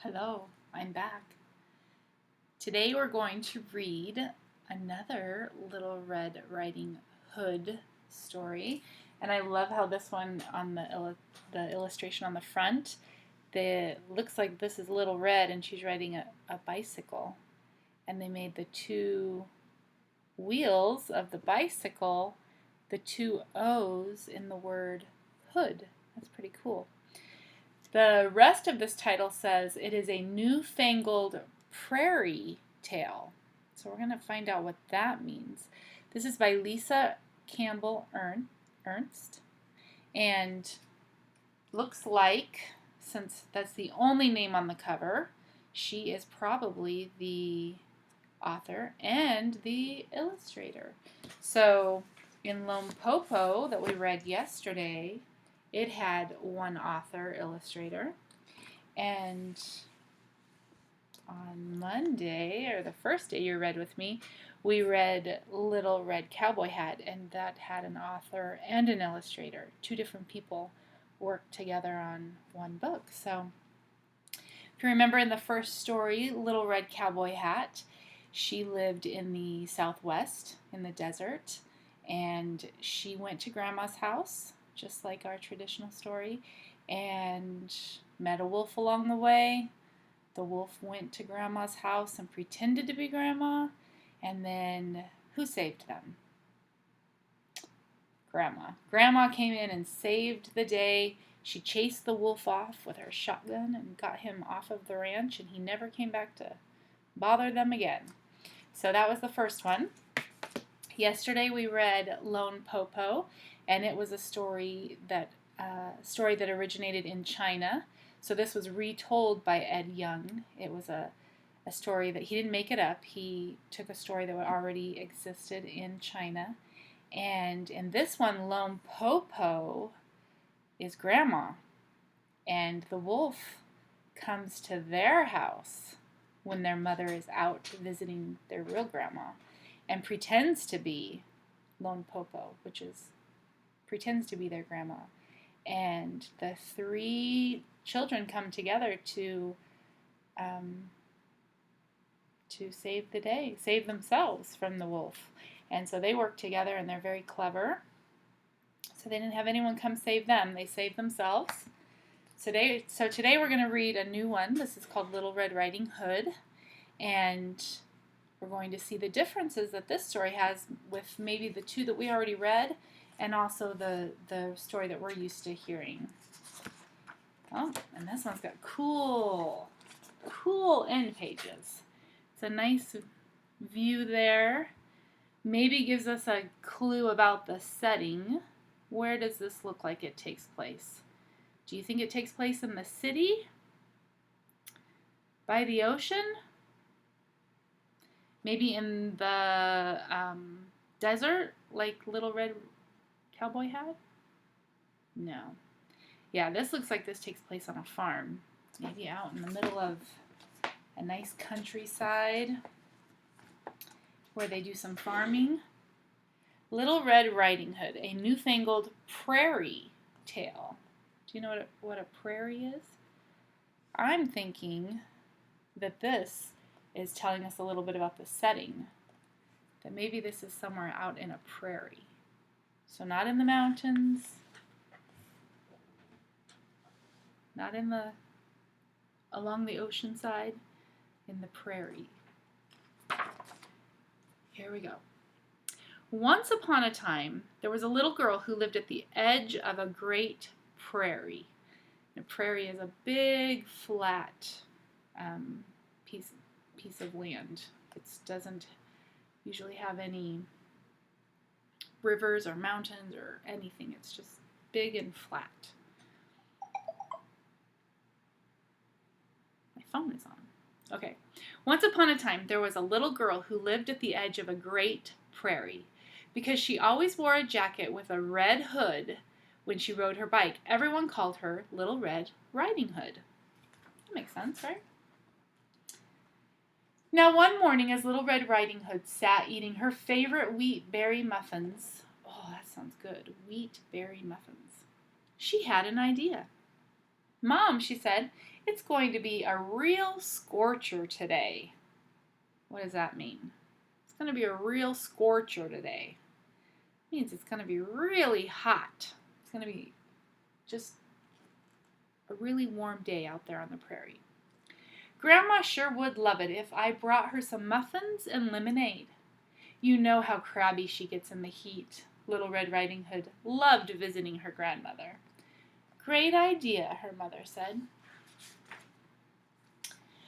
Hello, I'm back. Today we're going to read another Little Red Riding Hood story. And I love how this one on the illustration on the front, looks like this is Little Red and she's riding a bicycle. And they made the two wheels of the bicycle the two O's in the word hood. That's pretty cool. The rest of this title says it is a newfangled prairie tale. So we're going to find out what that means. This is by Lisa Campbell Ernst. And looks like, since that's the only name on the cover, she is probably the author and the illustrator. So in Lone Popo that we read yesterday, it had one author, illustrator, and on Monday, or the first day you read with me, we read Little Red Cowboy Hat, and that had an author and an illustrator. Two different people worked together on one book. So if you remember in the first story, Little Red Cowboy Hat, she lived in the Southwest, in the desert, and she went to Grandma's house, just like our traditional story, and met a wolf along the way. The wolf went to Grandma's house and pretended to be Grandma, and then who saved them? Grandma. Grandma came in and saved the day. She chased the wolf off with her shotgun and got him off of the ranch, and he never came back to bother them again. So that was the first one. Yesterday we read Lone Popo, and it was a story that originated in China. So this was retold by Ed Young. It was a story that he didn't make it up. He took a story that already existed in China. And in this one, Lone Popo is Grandma. And the wolf comes to their house when their mother is out visiting their real grandma and pretends to be Lone Popo, which is pretends to be their grandma. And the three children come together to save the day, save themselves from the wolf. And so they work together, and they're very clever. So they didn't have anyone come save them. They saved themselves. So today we're going to read a new one. This is called Little Red Riding Hood. And we're going to see the differences that this story has with maybe the two that we already read, and also the story that we're used to hearing. Oh, and this one's got cool end pages. It's a nice view there. Maybe gives us a clue about the setting. Where does this look like it takes place? Do you think it takes place in the city? By the ocean? Maybe in the desert, like Little Red Cowboy Hat? No. Yeah, this looks like this takes place on a farm. Maybe out in the middle of a nice countryside where they do some farming. Little Red Riding Hood, a newfangled prairie tale. Do you know what a prairie is? I'm thinking that this is telling us a little bit about the setting. That maybe this is somewhere out in a prairie. So not in the mountains, not along the ocean side, in the prairie. Here we go. Once upon a time, there was a little girl who lived at the edge of a great prairie. And a prairie is a big, flat piece of land. It doesn't usually have any rivers or mountains or anything. It's just big and flat. My phone is on. Okay. Once upon a time, there was a little girl who lived at the edge of a great prairie. Because she always wore a jacket with a red hood when she rode her bike, everyone called her Little Red Riding Hood. That makes sense, right? Now one morning, as Little Red Riding Hood sat eating her favorite wheat berry muffins, oh, that sounds good, wheat berry muffins, she had an idea. "Mom," she said, "it's going to be a real scorcher today." What does that mean? It's going to be a real scorcher today. It means it's going to be really hot. It's going to be just a really warm day out there on the prairie. "Grandma sure would love it if I brought her some muffins and lemonade. You know how crabby she gets in the heat." Little Red Riding Hood loved visiting her grandmother. "Great idea," her mother said.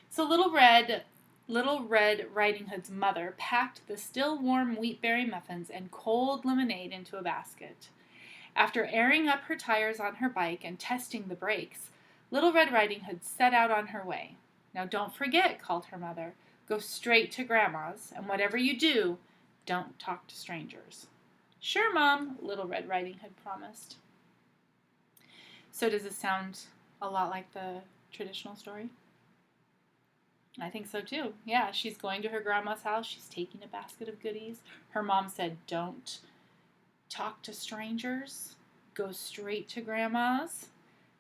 So Little Red Riding Hood's mother packed the still warm wheatberry muffins and cold lemonade into a basket. After airing up her tires on her bike and testing the brakes, Little Red Riding Hood set out on her way. "Now don't forget," called her mother. "Go straight to Grandma's, and whatever you do, don't talk to strangers." "Sure, Mom," Little Red Riding Hood promised. So does this sound a lot like the traditional story? I think so too. Yeah, she's going to her grandma's house. She's taking a basket of goodies. Her mom said, "Don't talk to strangers. Go straight to Grandma's."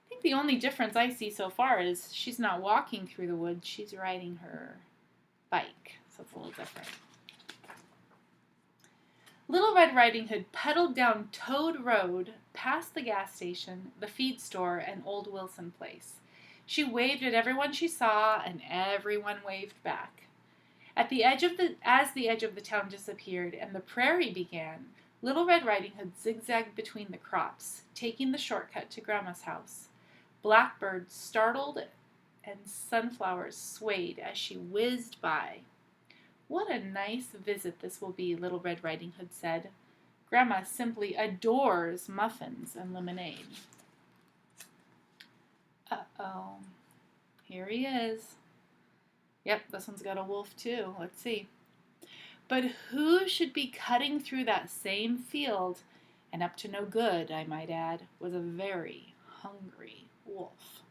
I think the only difference I see so far is she's not walking through the woods. She's riding her bike. So it's a little different. Little Red Riding Hood pedaled down Toad Road, past the gas station, the feed store, and Old Wilson Place. She waved at everyone she saw, and everyone waved back. As the edge of the town disappeared and the prairie began, Little Red Riding Hood zigzagged between the crops, taking the shortcut to Grandma's house. Blackbirds startled and sunflowers swayed as she whizzed by. "What a nice visit this will be," Little Red Riding Hood said. "Grandma simply adores muffins and lemonade." Uh-oh. Here he is. Yep, this one's got a wolf too. Let's see. "But who should be cutting through that same field, and up to no good, I might add, was a very hungry wolf.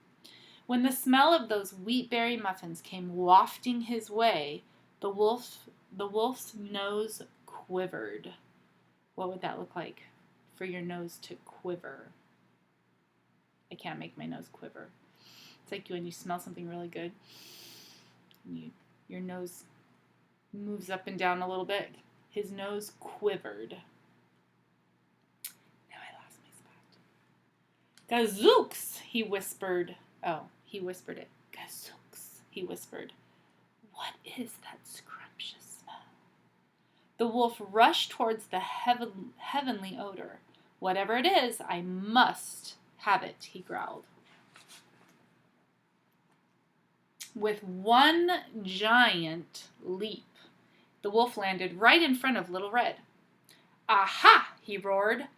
When the smell of those wheatberry muffins came wafting his way, the wolf's nose quivered." What would that look like for your nose to quiver? I can't make my nose quiver. It's like when you smell something really good, and your nose moves up and down a little bit. His nose quivered. Now I lost my spot. "Gazooks," he whispered. Oh, he whispered it. "Gazooks," he whispered. "What is that scrumptious smell?" The wolf rushed towards the heavenly odor. "Whatever it is, I must have it," he growled. With one giant leap, the wolf landed right in front of Little Red. "Aha!" he roared.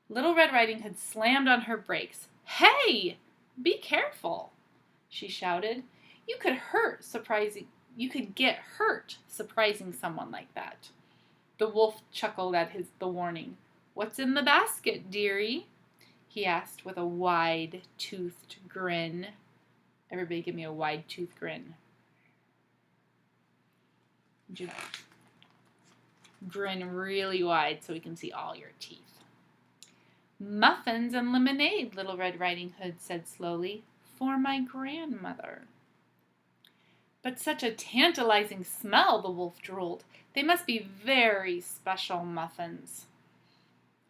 Little Red Riding Hood slammed on her brakes. "Hey! Be careful!" she shouted. You could get hurt surprising someone like that." The wolf chuckled at the warning. "What's in the basket, dearie?" he asked with a wide-toothed grin. Everybody give me a wide-toothed grin. Grin really wide so we can see all your teeth. "Muffins and lemonade," Little Red Riding Hood said slowly, "for my grandmother." "But such a tantalizing smell," the wolf drooled. "They must be very special muffins."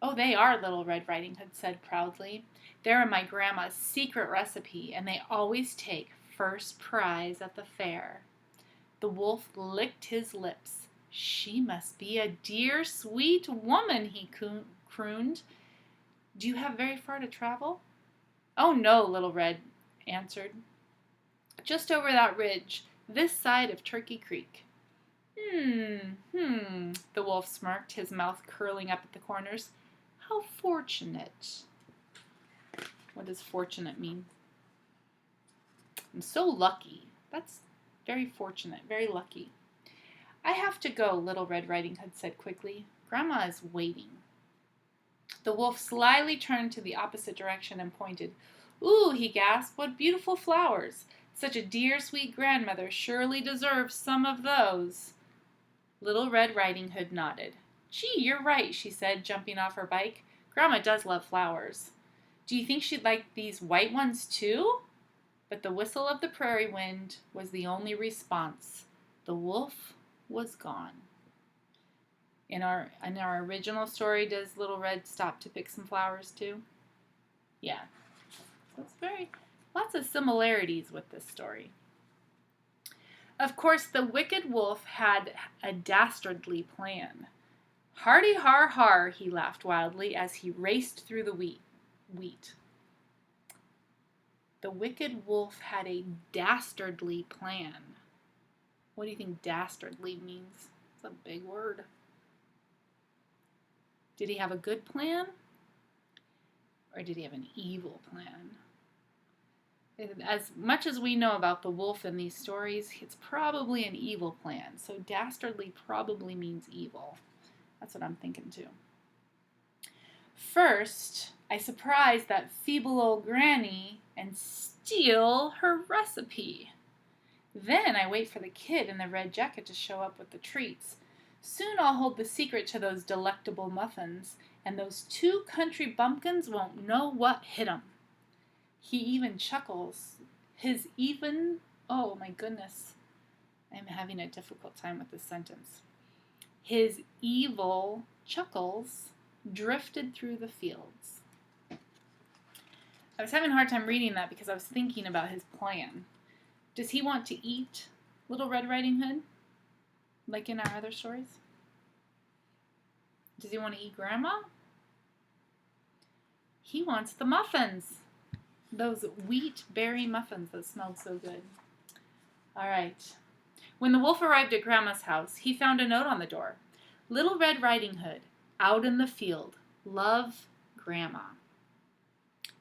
"Oh, they are," Little Red Riding Hood said proudly. "They're my grandma's secret recipe, and they always take first prize at the fair." The wolf licked his lips. "She must be a dear, sweet woman," he crooned. "Do you have very far to travel?" "Oh, no," Little Red answered. "Just over that ridge, this side of Turkey Creek." The wolf smirked, his mouth curling up at the corners. "How fortunate." What does fortunate mean? I'm so lucky. That's very fortunate, very lucky. "I have to go," Little Red Riding Hood said quickly. "Grandma is waiting." The wolf slyly turned to the opposite direction and pointed. "Ooh," he gasped, "what beautiful flowers. Such a dear, sweet grandmother surely deserves some of those." Little Red Riding Hood nodded. "Gee, you're right," she said, jumping off her bike. "Grandma does love flowers. Do you think she'd like these white ones too?" But the whistle of the prairie wind was the only response. The wolf was gone. In our original story, does Little Red stop to pick some flowers too? Yeah. So it's lots of similarities with this story. Of course, the wicked wolf had a dastardly plan. Hardy har har, he laughed wildly as he raced through the wheat. The wicked wolf had a dastardly plan. What do you think dastardly means? It's a big word. Did he have a good plan? Or did he have an evil plan? As much as we know about the wolf in these stories, it's probably an evil plan. So dastardly probably means evil. That's what I'm thinking too. First, I surprise that feeble old granny and steal her recipe. Then I wait for the kid in the red jacket to show up with the treats. Soon I'll hold the secret to those delectable muffins, and those 2 country bumpkins won't know what hit 'em. He even chuckles. Oh my goodness. I'm having a difficult time with this sentence. His evil chuckles drifted through the fields. I was having a hard time reading that because I was thinking about his plan. Does he want to eat Little Red Riding Hood? Like in our other stories? Does he want to eat Grandma? He wants the muffins. Those wheat berry muffins that smelled so good. All right. When the wolf arrived at Grandma's house, he found a note on the door. Little Red Riding Hood, out in the field. Love, Grandma.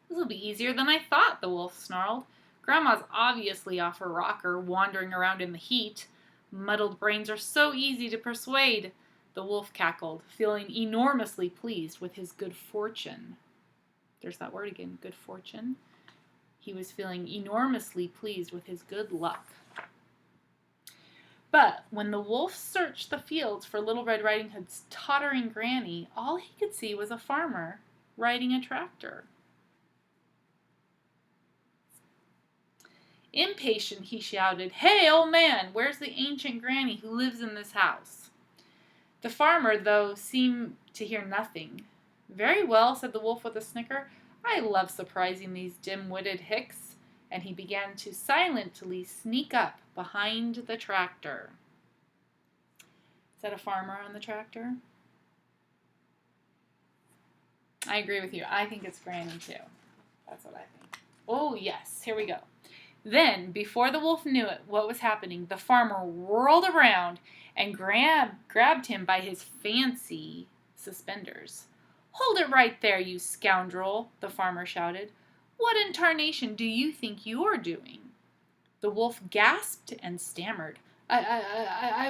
This will be easier than I thought, the wolf snarled. Grandma's obviously off her rocker, wandering around in the heat. Muddled brains are so easy to persuade, the wolf cackled, feeling enormously pleased with his good fortune. There's that word again, good fortune. He was feeling enormously pleased with his good luck. But when the wolf searched the fields for Little Red Riding Hood's tottering granny, all he could see was a farmer riding a tractor. Impatient, he shouted, "Hey, old man, where's the ancient granny who lives in this house?" The farmer, though, seemed to hear nothing. "Very well," said the wolf with a snicker. "I love surprising these dim-witted hicks." And he began to silently sneak up behind the tractor. Is that a farmer on the tractor? I agree with you. I think it's Granny too. That's what I think. Oh, yes. Here we go. Then, before the wolf knew it, what was happening, the farmer whirled around and grabbed him by his fancy suspenders. "Hold it right there, you scoundrel," the farmer shouted. "What in tarnation do you think you're doing?" The wolf gasped and stammered. I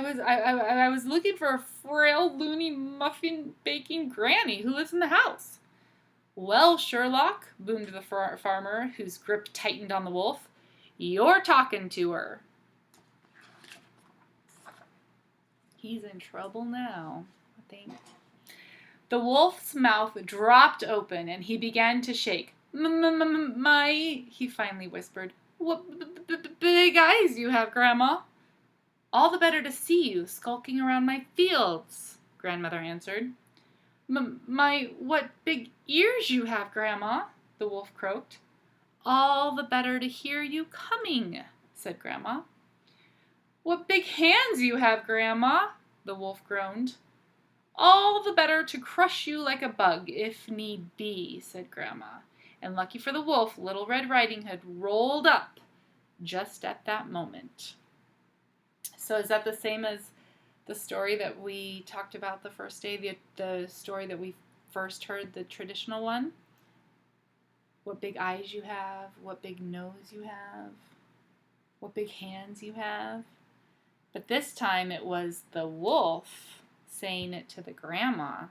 was looking for a frail, loony, muffin-baking granny who lives in the house." "Well, Sherlock," boomed the farmer, whose grip tightened on the wolf, "you're talking to her." He's in trouble now, I think. The wolf's mouth dropped open and he began to shake. He finally whispered. "What big eyes you have, Grandma." "All the better to see you skulking around my fields," Grandmother answered. What big ears you have, Grandma," the wolf croaked. "All the better to hear you coming," said Grandma. "What big hands you have, Grandma," the wolf groaned. "All the better to crush you like a bug, if need be," said Grandma. And lucky for the wolf, Little Red Riding Hood rolled up just at that moment. So is that the same as the story that we talked about the first day, the story that we first heard, the traditional one? What big eyes you have, what big nose you have, what big hands you have. But this time it was the wolf saying it to the grandma.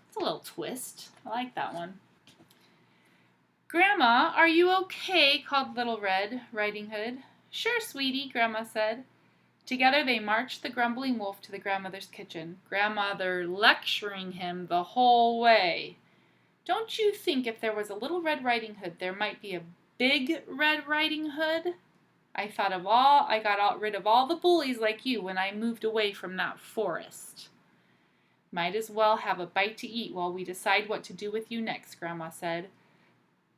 It's a little twist. I like that one. "Grandma, are you okay?" called Little Red Riding Hood. "Sure, sweetie," Grandma said. Together they marched the grumbling wolf to the grandmother's kitchen, Grandmother lecturing him the whole way. "Don't you think if there was a Little Red Riding Hood there might be a Big Red Riding Hood, I got rid of all the bullies like you when I moved away from that forest. Might as well have a bite to eat while we decide what to do with you next, Grandma said.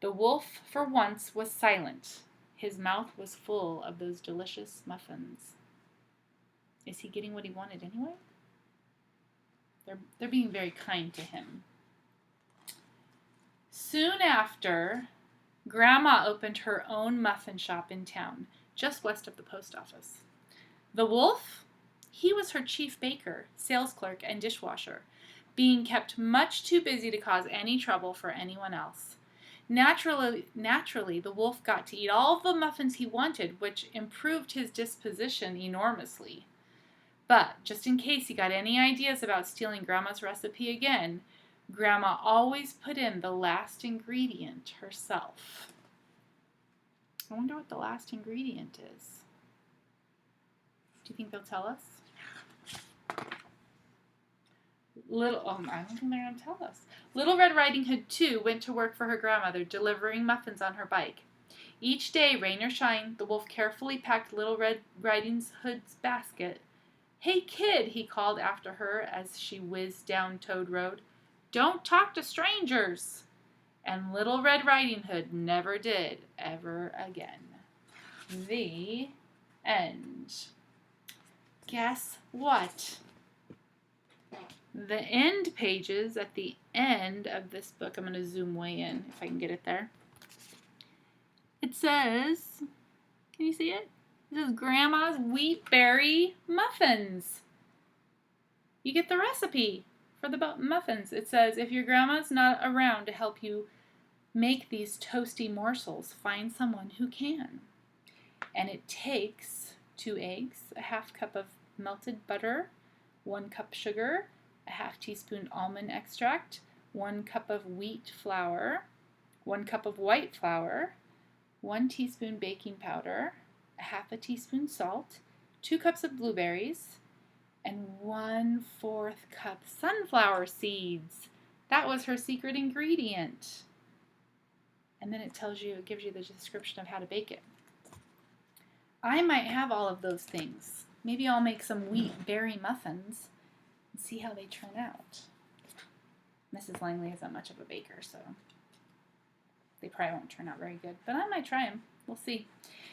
The wolf, for once, was silent. His mouth was full of those delicious muffins. Is he getting what he wanted anyway? They're being very kind to him. Soon after, Grandma opened her own muffin shop in town, just west of the post office. The wolf, he was her chief baker, sales clerk, and dishwasher, being kept much too busy to cause any trouble for anyone else. Naturally, the wolf got to eat all the muffins he wanted, which improved his disposition enormously. But, just in case he got any ideas about stealing Grandma's recipe again, Grandma always put in the last ingredient herself. I wonder what the last ingredient is. Do you think they'll tell us? I don't think they're going to tell us. Little Red Riding Hood, too, went to work for her grandmother, delivering muffins on her bike. Each day, rain or shine, the wolf carefully packed Little Red Riding Hood's basket. "Hey, kid," he called after her as she whizzed down Toad Road. "Don't talk to strangers." And Little Red Riding Hood never did, ever again. The end. Guess what? The end pages at the end of this book, I'm going to zoom way in if I can get it there. It says, can you see it? It says Grandma's Wheat Berry Muffins. You get the recipe for the muffins. It says, if your grandma's not around to help you make these toasty morsels, find someone who can. And it takes 2 eggs, a half cup of melted butter, 1 cup sugar, a half teaspoon almond extract, 1 cup of wheat flour, 1 cup of white flour, 1 teaspoon baking powder, a half a teaspoon salt, 2 cups of blueberries, and 1/4 cup sunflower seeds. That was her secret ingredient. And then it gives you the description of how to bake it. I might have all of those things. Maybe I'll make some wheat berry muffins and see how they turn out. Mrs. Langley isn't much of a baker, so they probably won't turn out very good. But I might try them. We'll see.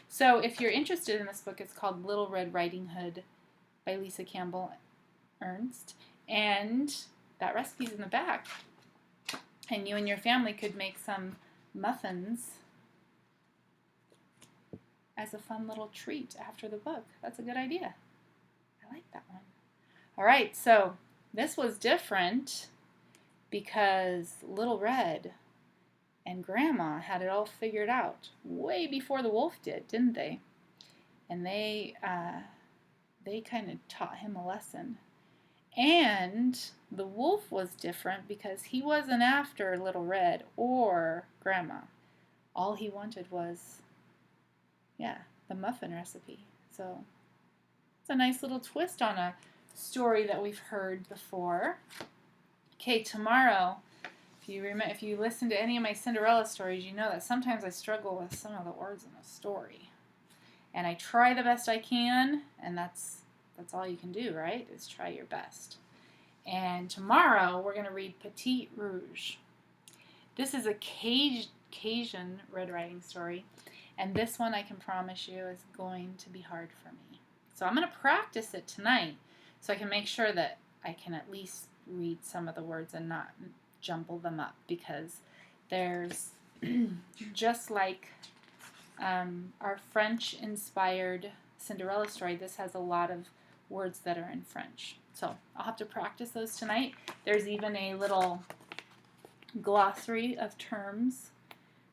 So if you're interested in this book, it's called Little Red Riding Hood by Lisa Campbell Ernst. And that recipe's in the back. And you and your family could make some muffins as a fun little treat after the book. That's a good idea. I like that one. All right, so this was different because Little Red and Grandma had it all figured out way before the wolf did, didn't they? And they kind of taught him a lesson. And the wolf was different because he wasn't after Little Red or Grandma. All he wanted was, the muffin recipe. So it's a nice little twist on a story that we've heard before. Okay, tomorrow, if you listen to any of my Cinderella stories, you know that sometimes I struggle with some of the words in a story. And I try the best I can, and that's all you can do, right? Is try your best. And tomorrow we're going to read Petite Rouge. This is a Cajun Red Riding story, and this one I can promise you is going to be hard for me. So I'm going to practice it tonight so I can make sure that I can at least read some of the words and not jumble them up, because there's just like our French-inspired Cinderella story, this has a lot of words that are in French. So I'll have to practice those tonight. There's even a little glossary of terms.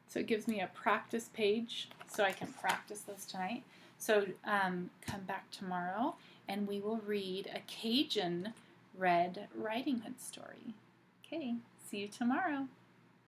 So it gives me a practice page so I can practice those tonight. So come back tomorrow and we will read a Cajun Red Riding Hood story. Okay, see you tomorrow.